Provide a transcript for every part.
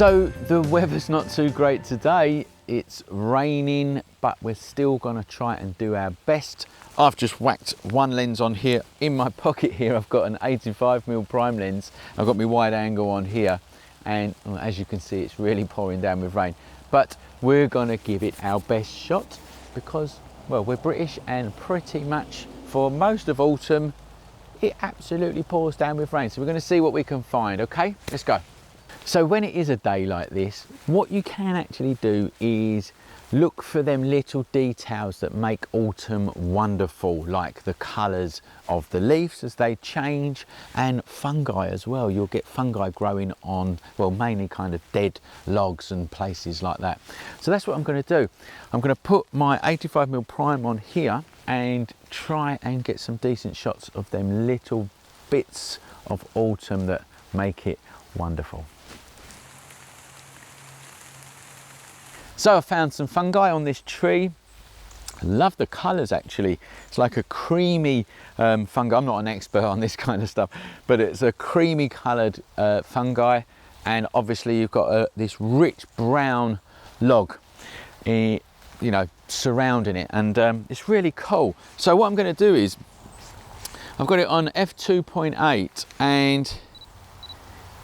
So the weather's not too great today. It's raining, but we're still gonna try and do our best. I've just whacked one lens on here. In my pocket here, I've got an 85mm prime lens. I've got my wide angle on here. And as you can see, it's really pouring down with rain. But we're gonna give it our best shot because, well, we're British and pretty much for most of autumn, it absolutely pours down with rain. So we're gonna see what we can find, okay? Let's go. So when it is a day like this, what you can actually do is look for them little details that make autumn wonderful, like the colours of the leaves as they change, and fungi as well. You'll get fungi growing on, well, mainly kind of dead logs and places like that. So that's what I'm going to do. I'm going to put my 85mm prime on here and try and get some decent shots of them little bits of autumn that make it wonderful. So I found some fungi on this tree. I love the colours actually. It's like a creamy fungi. I'm not an expert on this kind of stuff, but it's a creamy coloured fungi, and obviously you've got this rich brown log, you know, surrounding it, and it's really cool. So what I'm going to do is, I've got it on f2.8, and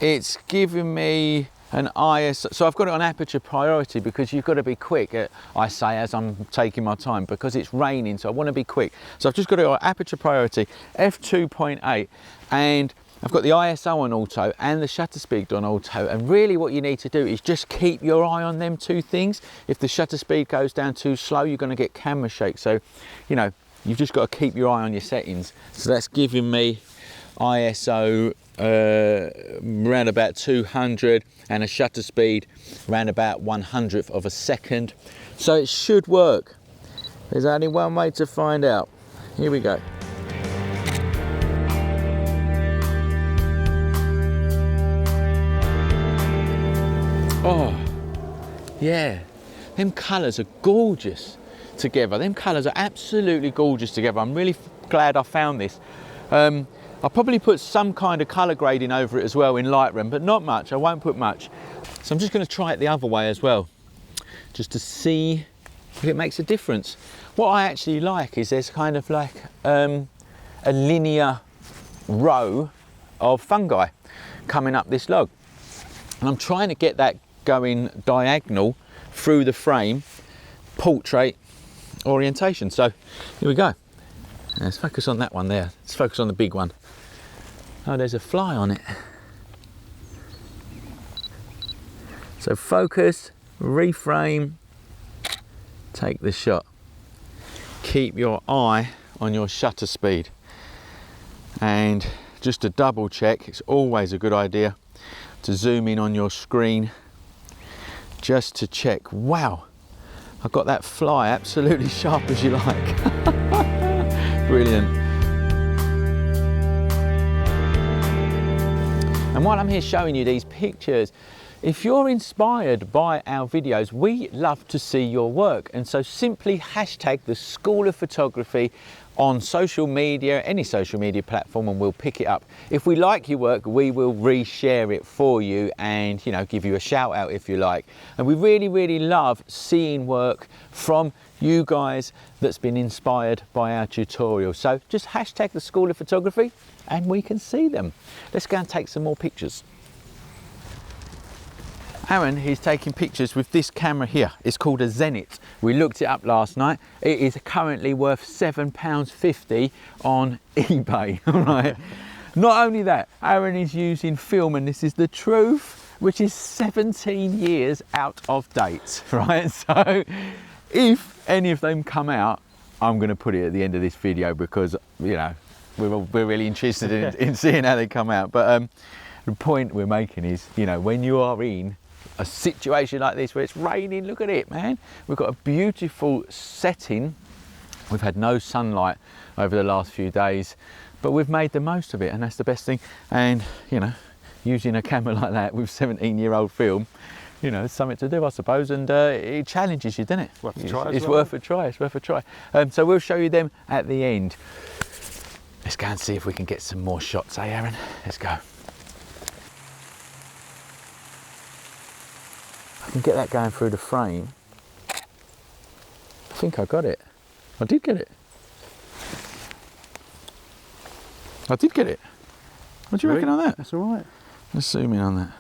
it's giving me an ISO, so I've got it on aperture priority because you've got to be quick, I say as I'm taking my time, because it's raining, so I want to be quick. So I've just got it on aperture priority, f2.8, and I've got the ISO on auto and the shutter speed on auto, and really what you need to do is just keep your eye on them two things. If the shutter speed goes down too slow, you're going to get camera shake, so you know, you've just got to keep your eye on your settings. So that's giving me ISO around about 200 and a shutter speed around about 100th of a second. So it should work. There's only one way to find out. Here we go. Oh, yeah. Them colours are gorgeous together. Them colours are absolutely gorgeous together. I'm really glad I found this. I'll probably put some kind of colour grading over it as well in Lightroom, but not much. I won't put much. So I'm just going to try it the other way as well, just to see if it makes a difference. What I actually like is there's kind of like a linear row of fungi coming up this log. And I'm trying to get that going diagonal through the frame, portrait orientation. So here we go. Let's focus on that one there. Let's focus on the big one. Oh, there's a fly on it. So focus, reframe, take the shot. Keep your eye on your shutter speed. And just to double check, it's always a good idea to zoom in on your screen just to check. Wow, I've got that fly absolutely sharp as you like. Brilliant. And while I'm here showing you these pictures, if you're inspired by our videos, we love to see your work. And so simply hashtag the School of Photography on social media, any social media platform, and we'll pick it up. If we like your work, we will reshare it for you and, you know, give you a shout out if you like. And we really, really love seeing work from you guys that's been inspired by our tutorial. So just hashtag the School of Photography and we can see them. Let's go and take some more pictures. Aaron, he's taking pictures with this camera here. It's called a Zenit. We looked it up last night. It is currently worth £7.50 on eBay, all right? Not only that, Aaron is using film, and this is the truth, which is 17 years out of date, right? So if any of them come out, I'm gonna put it at the end of this video because, you know, we're really interested in seeing how they come out. But the point we're making is, you know, when you are in a situation like this where it's raining, look at it, man. We've got a beautiful setting. We've had no sunlight over the last few days, but we've made the most of it, and that's the best thing. And, you know, using a camera like that with 17-year-old film, you know, it's something to do, I suppose, and it challenges you, doesn't it? Worth a try. It's worth a try, it's worth a try. So we'll show you them at the end. Let's go and see if we can get some more shots, eh, Aaron? Let's go. can get that going through the frame. I think I got it. I did get it. I did get it. What do you reckon on that? That's all right. Let's zoom in on that.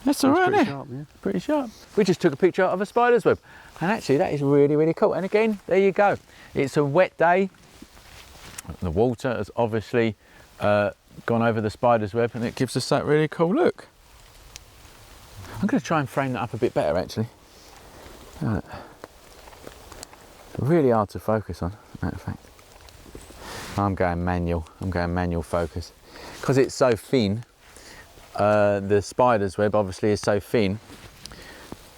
That's all right, pretty there. sharp, yeah. Pretty sharp. We just took a picture of a spider's web, and actually that is really, really cool. And again, there you go. It's a wet day. The water has obviously gone over the spider's web, and it gives us that really cool look. I'm going to try and frame that up a bit better, actually. Really hard to focus on, as a matter of fact. I'm going manual. I'm going manual focus because it's so thin. The spider's web obviously is so thin.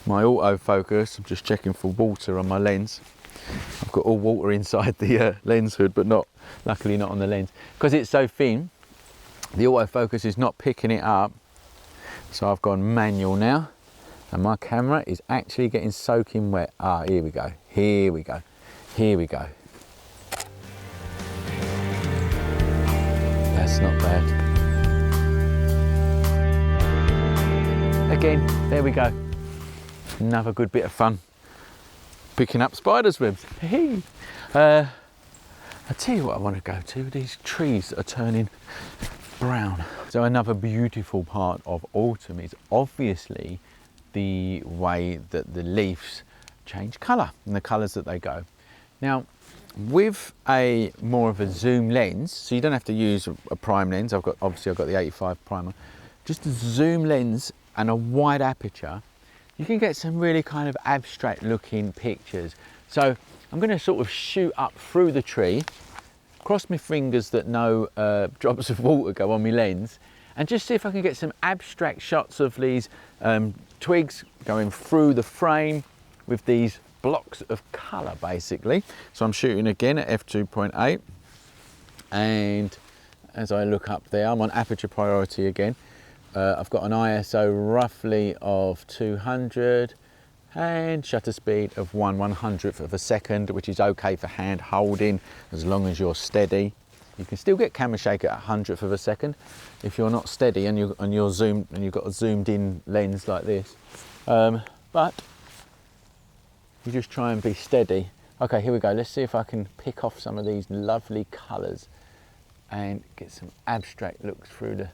My autofocus, I'm just checking for water on my lens. I've got all water inside the lens hood, but luckily not on the lens. Because it's so thin, the autofocus is not picking it up. So I've gone manual now, and my camera is actually getting soaking wet. Ah, here we go, here we go, here we go. That's not bad. Again, there we go. Another good bit of fun picking up spiders' webs. I tell you what I want to go to, these trees that are turning brown. So another beautiful part of autumn is obviously the way that the leaves change colour and the colours that they go. Now, with a more of a zoom lens, so you don't have to use a prime lens. I've got the 85 primer. Just a zoom lens and a wide aperture, you can get some really kind of abstract looking pictures. So I'm going to sort of shoot up through the tree, cross my fingers that no drops of water go on my lens, and just see if I can get some abstract shots of these twigs going through the frame with these blocks of colour basically. So I'm shooting again at f2.8, and as I look up there, I'm on aperture priority again. I've got an ISO roughly of 200 and shutter speed of 1/100th of a second, which is okay for hand holding as long as you're steady. You can still get camera shake at 100th of a second if you're not steady and you're zoomed and you've got a zoomed in lens like this. But you just try and be steady. Okay, here we go. Let's see if I can pick off some of these lovely colours and get some abstract looks through the...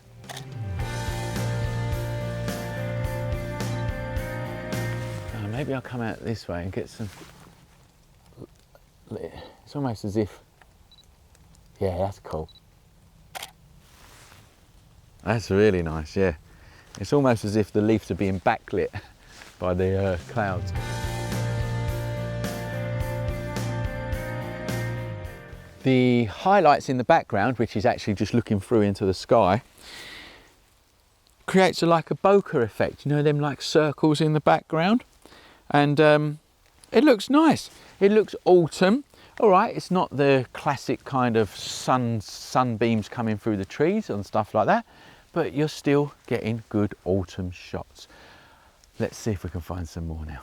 Maybe I'll come out this way and get some... It's almost as if... Yeah, that's cool. That's really nice, yeah. It's almost as if the leaves are being backlit by the clouds. The highlights in the background, which is actually just looking through into the sky, creates like a bokeh effect, you know, them like circles in the background, and it looks nice. It looks autumn. All right, it's not the classic kind of sunbeams coming through the trees and stuff like that, but you're still getting good autumn shots. Let's see if we can find some more now.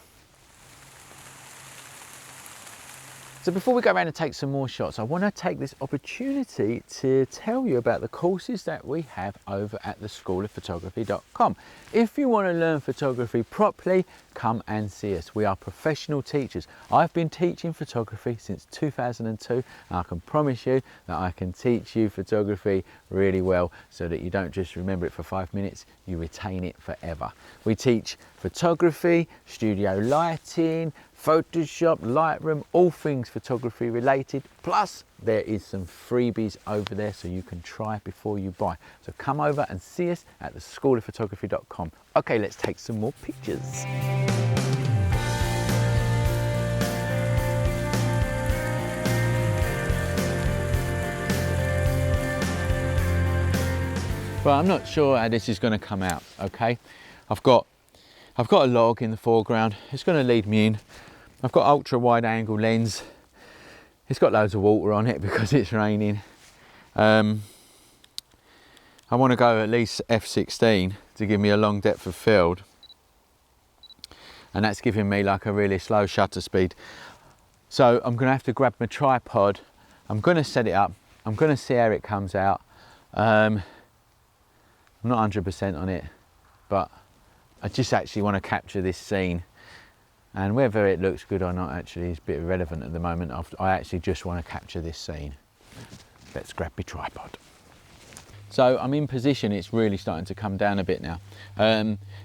So before we go around and take some more shots, I want to take this opportunity to tell you about the courses that we have over at theschoolofphotography.com. If you want to learn photography properly, come and see us. We are professional teachers. I've been teaching photography since 2002, and I can promise you that I can teach you photography really well so that you don't just remember it for 5 minutes, you retain it forever. We teach photography, studio lighting, Photoshop, Lightroom, all things photography related. Plus there is some freebies over there so you can try before you buy. So come over and see us at theschoolofphotography.com. Okay, let's take some more pictures. Well, I'm not sure how this is going to come out, okay? I've got a log in the foreground. It's going to lead me in. I've got ultra wide angle lens. It's got loads of water on it because it's raining. I want to go at least f16 to give me a long depth of field, and that's giving me like a really slow shutter speed. So I'm going to have to grab my tripod. I'm going to set it up. I'm going to see how it comes out. I'm not 100% on it, but I just actually want to capture this scene, and whether it looks good or not actually is a bit irrelevant at the moment. I actually just want to capture this scene. Let's grab my tripod. So I'm in position. It's really starting to come down a bit now.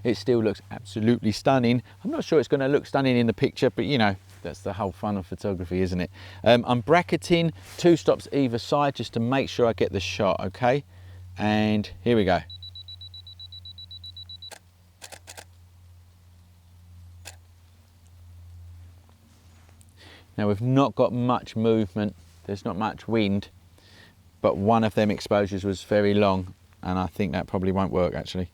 It still looks absolutely stunning. I'm not sure it's going to look stunning in the picture, but you know, that's the whole fun of photography, isn't it? I'm bracketing 2 stops either side just to make sure I get the shot, okay? And here we go. Now we've not got much movement, there's not much wind, but one of them exposures was very long, and I think that probably won't work actually.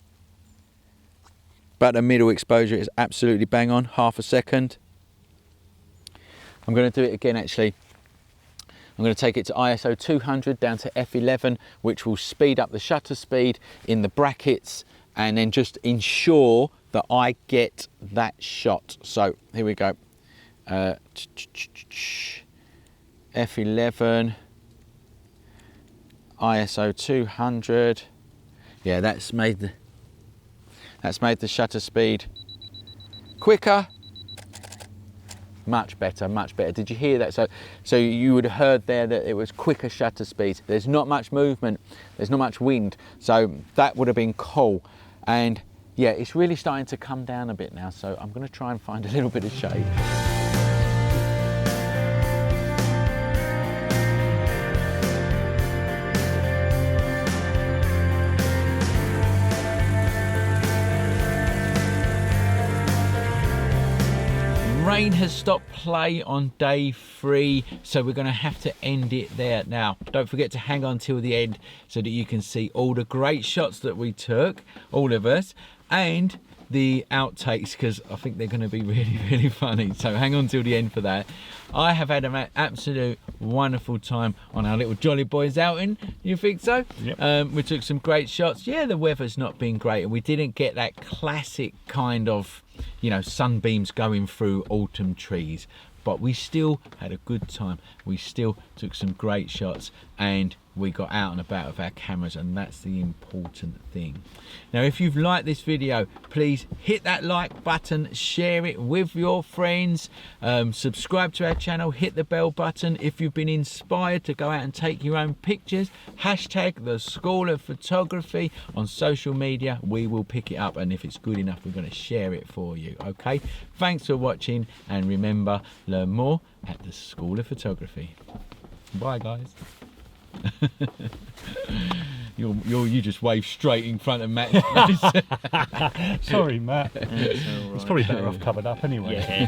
But the middle exposure is absolutely bang on, half a second. I'm going to do it again actually. I'm going to take it to ISO 200 down to f11, which will speed up the shutter speed in the brackets and then just ensure that I get that shot. So here we go. F11, ISO 200. Yeah, that's made the shutter speed quicker. Much better, much better. Did you hear that? So you would have heard there that it was quicker shutter speed. There's not much movement, there's not much wind, so that would have been cool. And yeah, it's really starting to come down a bit now, so I'm going to try and find a little bit of shade. Rain has stopped play on day 3, so we're going to have to end it there. Now, don't forget to hang on till the end so that you can see all the great shots that we took, all of us, and the outtakes, because I think they're going to be really, really funny. So hang on till the end for that. I have had an absolute wonderful time on our little Jolly Boys outing. You think so? Yep. We took some great shots. Yeah, the weather's not been great, and we didn't get that classic kind of, you know, sunbeams going through autumn trees, but we still had a good time. We still took some great shots, and we got out and about with our cameras, and that's the important thing. Now, if you've liked this video, please hit that like button, share it with your friends, subscribe to our channel, hit the bell button. If you've been inspired to go out and take your own pictures, hashtag the School of Photography on social media. We will pick it up, and if it's good enough, we're going to share it for you. Okay, thanks for watching, and remember, learn more at the School of Photography. Bye guys. You just wave straight in front of Matt's face. Sorry, Matt. It's It's probably better off covered up anyway. Yeah.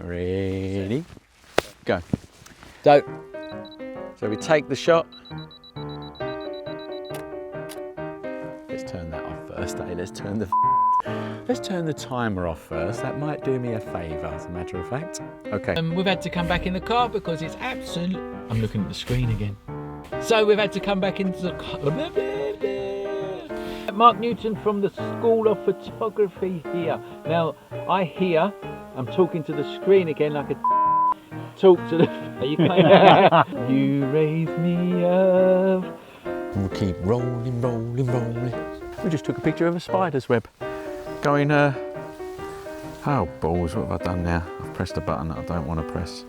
Ready? Go. So we take the shot. Let's turn that off first, eh? Let's turn the timer off first. That might do me a favour, as a matter of fact. Okay. We've had to come back in the car because it's absolute. I'm looking at the screen again. So we've had to come back into the car. Mark Newton from the School of Photography here. Now, I'm talking to the screen again like a talk to the. Are you playing? You raise me up. We'll keep rolling, rolling, rolling. We just took a picture of a spider's web. Going, oh balls, what have I done now? I've pressed a button that I don't want to press.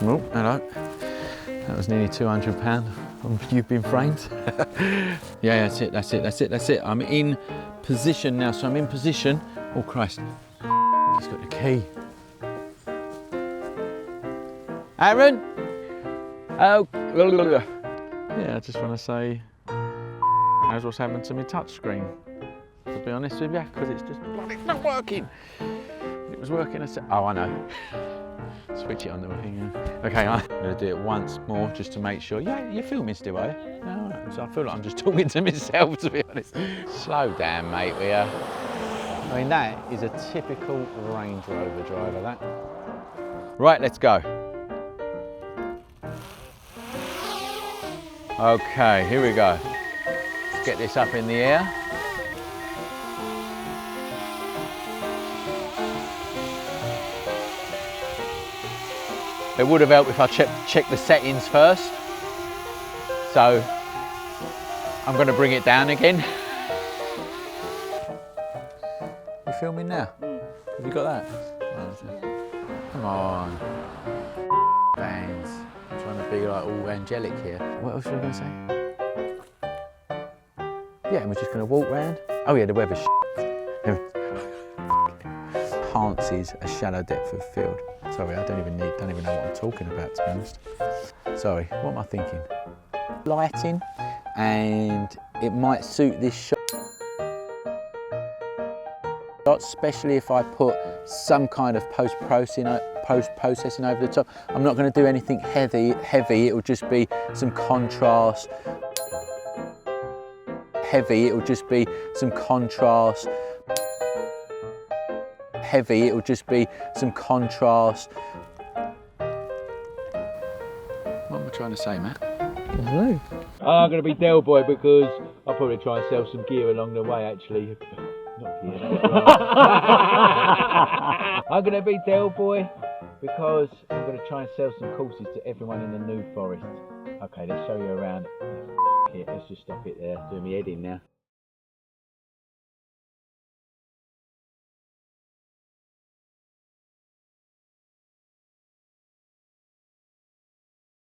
Oh, hello. That was nearly £200. You've been framed. Yeah, that's it. I'm in position now, so I'm in position. Oh Christ, he's got the key. Aaron? Oh, yeah, I just want to say, how's what's happened to my touchscreen, to be honest with you, because it's just bloody not working. It was working, oh I know. Switch it on the thing. Okay, I'm going to do it once more just to make sure. Yeah, you're filming still, are you? No, right. So I feel like I'm just talking to myself, to be honest. Slow down, mate, we are. I mean, that is a typical Range Rover driver, that. Right, let's go. Okay, here we go. Let's get this up in the air. It would have helped if I checked the settings first. So I'm going to bring it down again. You filming now? Have you got that? Come on. Bands. I'm trying to be like all angelic here. What else was I going to say? Yeah, and we're just going to walk round. Oh yeah, the weather's enhances a shallow depth of field. Sorry, I don't even know what I'm talking about, to be honest. Sorry, what am I thinking? Lighting, and it might suit this shot, especially if I put some kind of post-processing over the top. I'm not going to do anything heavy, it'll just be some contrast. It'll just be some contrast. It'll just be some contrast. What am I trying to say, Matt? Hello. I'm going to be Del Boy because I'll probably try and sell some gear along the way, actually. Not gear, I'm going to be Del Boy because I'm going to try and sell some courses to everyone in the New Forest. Okay, let's show you around. Let's just stop it there, doing me head in now.